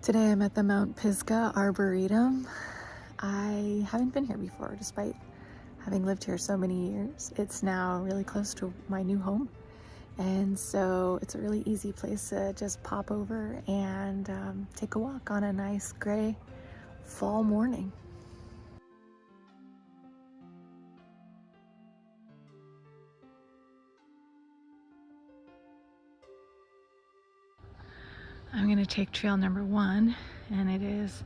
Today I'm at the Mount Pisgah Arboretum. I haven't been here before, despite having lived here so many years. It's now really close to my new home, and so it's a really easy place to just pop over and take a walk on a nice gray fall morning. I'm going to take trail number 1, and it is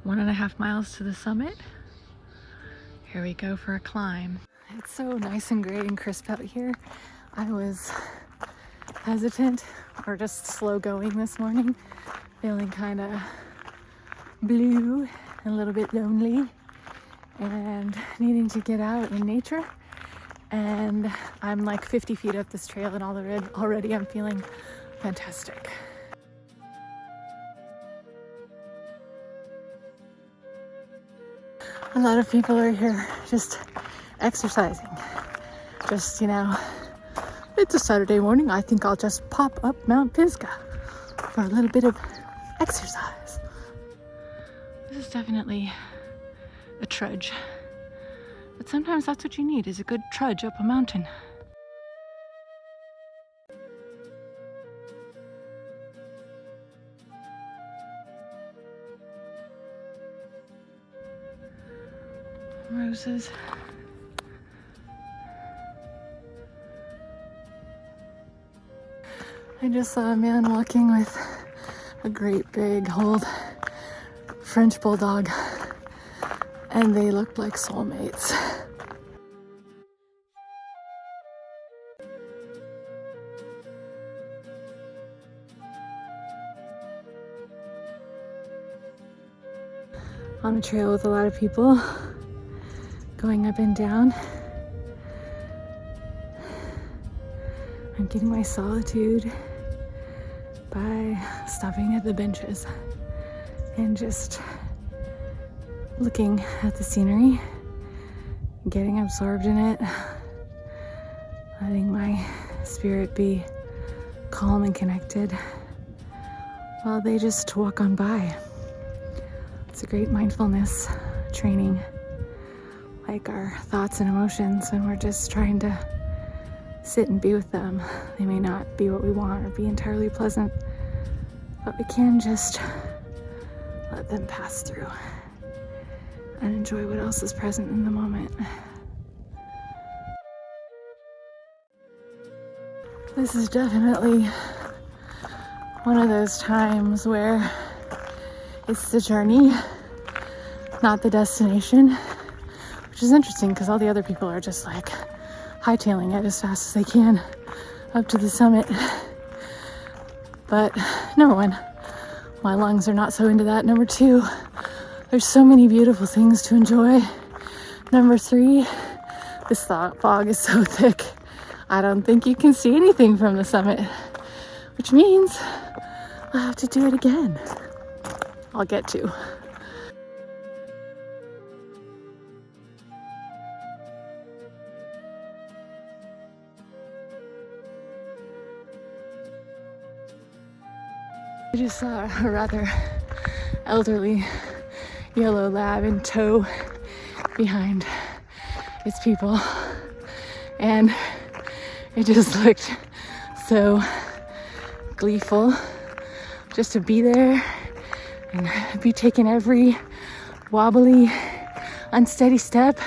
1.5 miles to the summit. Here we go for a climb. It's so nice and gray and crisp out here. I was hesitant or just slow going this morning, feeling kind of blue, a little bit lonely, and needing to get out in nature. And I'm like 50 feet up this trail, and already I'm feeling fantastic. A lot of people are here just exercising. Just, it's a Saturday morning. I think I'll just pop up Mount Pisgah for a little bit of exercise. This is definitely a trudge. But sometimes that's what you need, is a good trudge up a mountain. Roses. I just saw a man walking with a great big old French bulldog, and they looked like soulmates. On a trail with a lot of people going up and down. I'm getting my solitude by stopping at the benches and just looking at the scenery, getting absorbed in it, letting my spirit be calm and connected while they just walk on by. It's a great mindfulness training, like our thoughts and emotions, and we're just trying to sit and be with them. They may not be what we want or be entirely pleasant, but we can just let them pass through and enjoy what else is present in the moment. This is definitely one of those times where it's the journey, not the destination. Which is interesting because all the other people are just like hightailing it as fast as they can up to the summit. But number 1, my lungs are not so into that. Number 2, there's so many beautiful things to enjoy. Number 3, this fog is so thick, I don't think you can see anything from the summit, which means I'll have to do it again. I'll get to. I just saw a rather elderly yellow lab in tow behind its people, and it just looked so gleeful just to be there and be taking every wobbly, unsteady step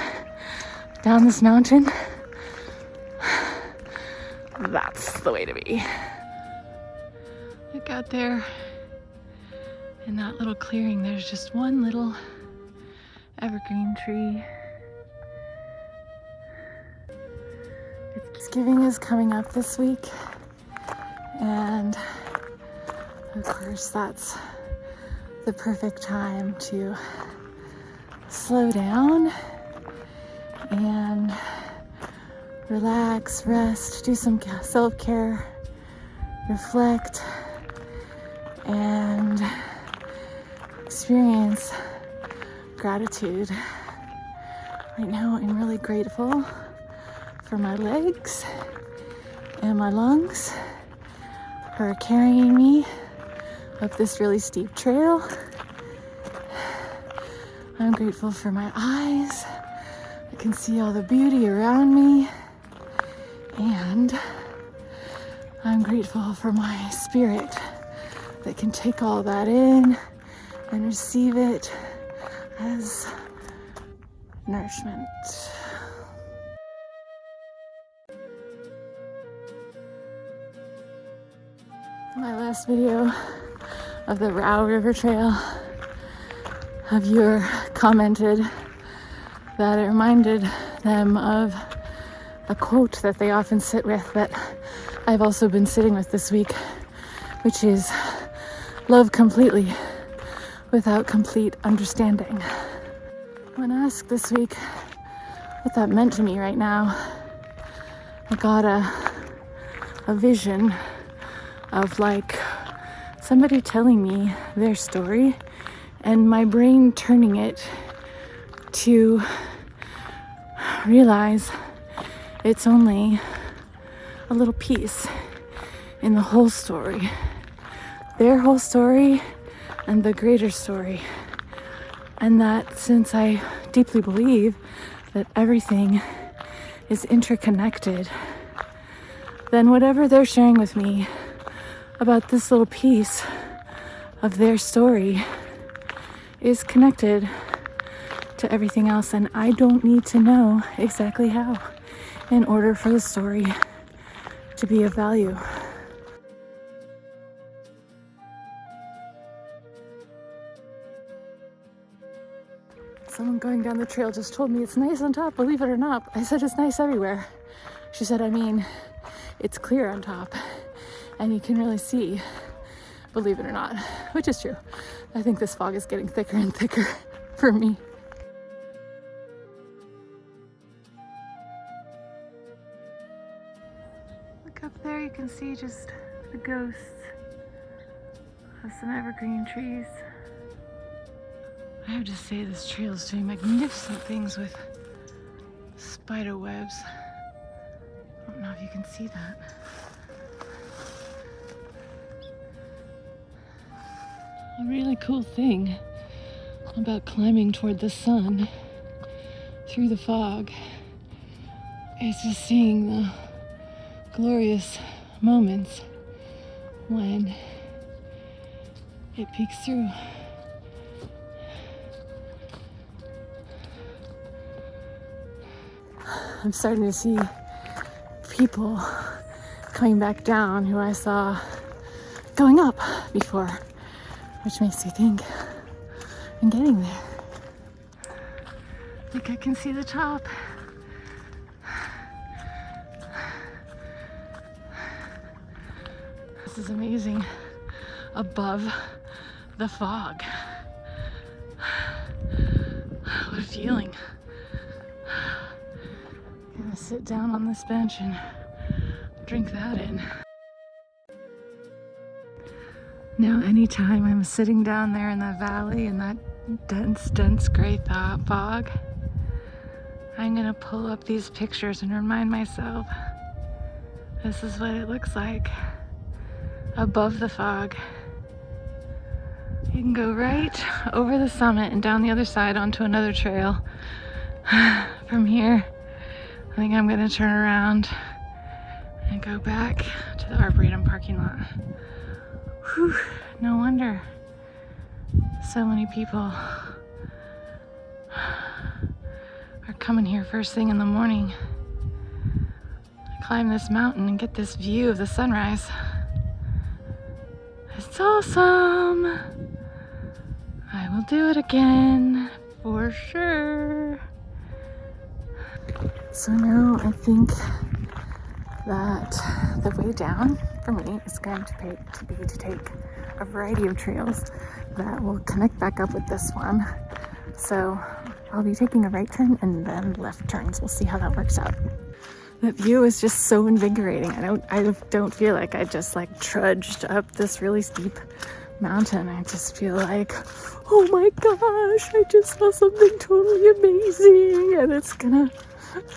down this mountain. That's the way to be. Look out there in that little clearing. There's just one little evergreen tree. Thanksgiving is coming up this week, and of course that's the perfect time to slow down and relax, rest, do some self-care, reflect, and experience gratitude. Right now I'm really grateful for my legs and my lungs for carrying me up this really steep trail. I'm grateful for my eyes. I can see all the beauty around me. And I'm grateful for my spirit that can take all that in and receive it as nourishment. My last video of the Row River Trail, a viewer commented that it reminded them of a quote that they often sit with that I've also been sitting with this week, which is, love completely without complete understanding. When asked this week what that meant to me right now, I got a vision of like somebody telling me their story and my brain turning it to realize it's only a little piece in the whole story. Their whole story and the greater story. And that since I deeply believe that everything is interconnected, then whatever they're sharing with me about this little piece of their story is connected to everything else, and I don't need to know exactly how in order for the story to be of value. Someone going down the trail just told me it's nice on top, believe it or not. I said it's nice everywhere. She said, I mean, it's clear on top and you can really see, believe it or not, which is true. I think this fog is getting thicker and thicker for me. Look up there, you can see just the ghosts of some evergreen trees. I have to say this trail is doing magnificent things with spider webs. I don't know if you can see that. A really cool thing about climbing toward the sun through the fog is just seeing the glorious moments when it peeks through. I'm starting to see people coming back down who I saw going up before, which makes me think I'm getting there. I think I can see the top. This is amazing. Above the fog. What a feeling. I'm gonna sit down on this bench and drink that in. Now, anytime I'm sitting down there in that valley in that dense gray fog, I'm gonna pull up these pictures and remind myself this is what it looks like above the fog. You can go right over the summit and down the other side onto another trail. From here, I think I'm gonna turn around and go back to the Arboretum parking lot. Whew, no wonder so many people are coming here first thing in the morning. Climb this mountain and get this view of the sunrise. It's awesome. I will do it again for sure. So now I think that the way down for me is going to be to take a variety of trails that will connect back up with this one. So I'll be taking a right turn and then left turns. We'll see how that works out. That view is just so invigorating. I don't feel like I just like trudged up this really steep mountain. I just feel like, oh my gosh, I just saw something totally amazing, and it's gonna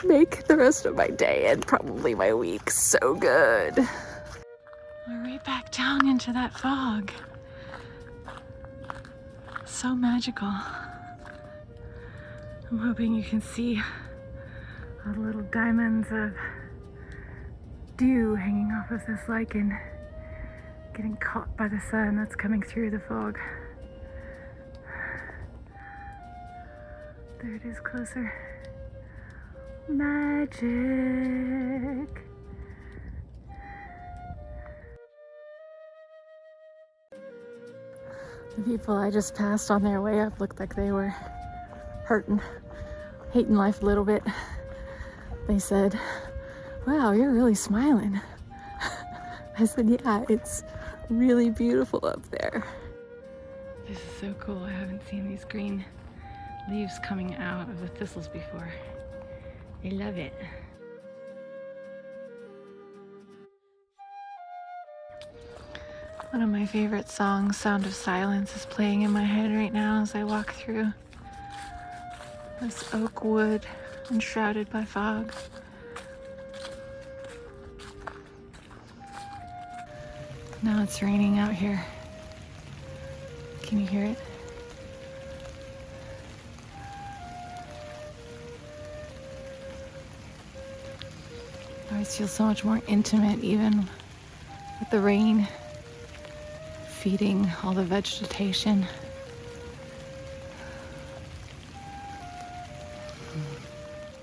make the rest of my day and probably my week so good. We're right back down into that fog. So magical. I'm hoping you can see all the little diamonds of dew hanging off of this lichen, getting caught by the sun that's coming through the fog. There it is closer. Magic. The people I just passed on their way up looked like they were hurting, hating life a little bit. They said, "Wow, you're really smiling." I said, "Yeah, it's really beautiful up there." This is so cool. I haven't seen these green leaves coming out of the thistles before. I love it. One of my favorite songs, Sound of Silence, is playing in my head right now as I walk through this oak wood enshrouded by fog. Now it's raining out here. Can you hear it? I always feel so much more intimate even with the rain feeding all the vegetation.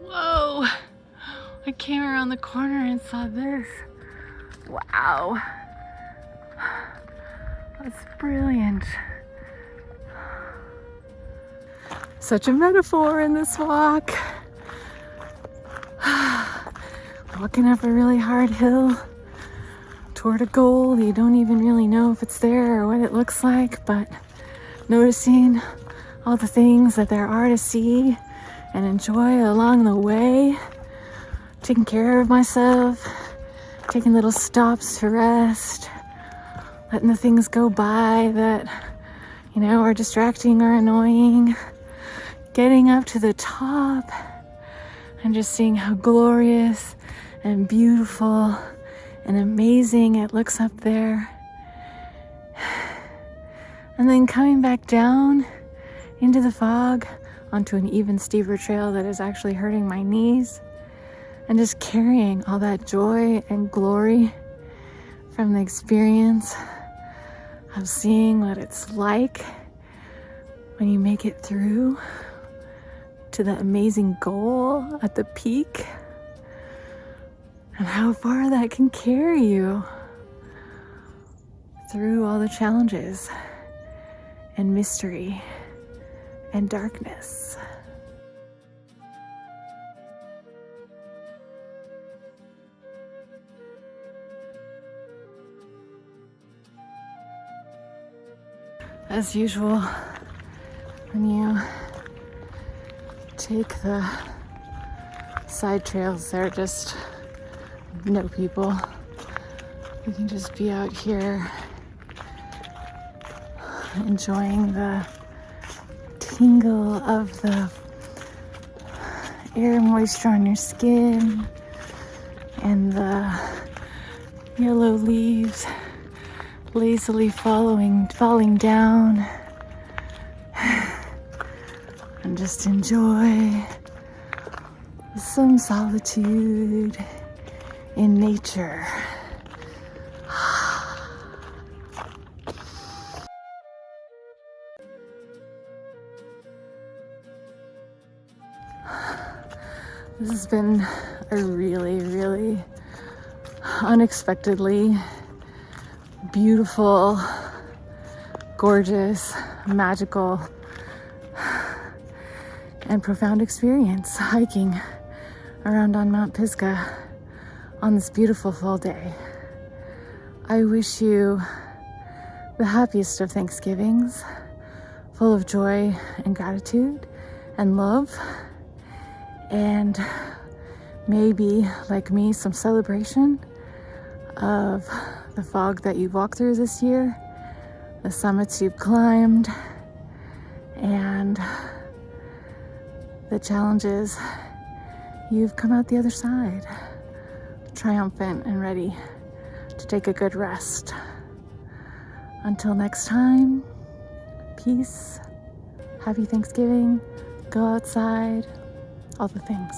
Whoa! I came around the corner and saw this. Wow! That's brilliant. Such a metaphor in this walk. Walking up a really hard hill toward a goal you don't even really know if it's there or what it looks like, but noticing all the things that there are to see and enjoy along the way, taking care of myself, taking little stops to rest, letting the things go by that, are distracting or annoying, getting up to the top and just seeing how glorious and beautiful and amazing it looks up there. And then coming back down into the fog onto an even steeper trail that is actually hurting my knees, and just carrying all that joy and glory from the experience of seeing what it's like when you make it through to the amazing goal at the peak, and how far that can carry you through all the challenges and mystery and darkness. As usual, when you take the side trails, they're just no people. You can just be out here enjoying the tingle of the air moisture on your skin and the yellow leaves lazily falling down, and just enjoy some solitude in nature. This has been a really, really unexpectedly beautiful, gorgeous, magical, and profound experience hiking around on Mount Pisgah on this beautiful fall day. I wish you the happiest of Thanksgivings, full of joy and gratitude and love, and maybe, like me, some celebration of the fog that you've walked through this year, the summits you've climbed, and the challenges you've come out the other side, triumphant and ready to take a good rest. Until next time, peace Happy Thanksgiving. Go outside. All the things.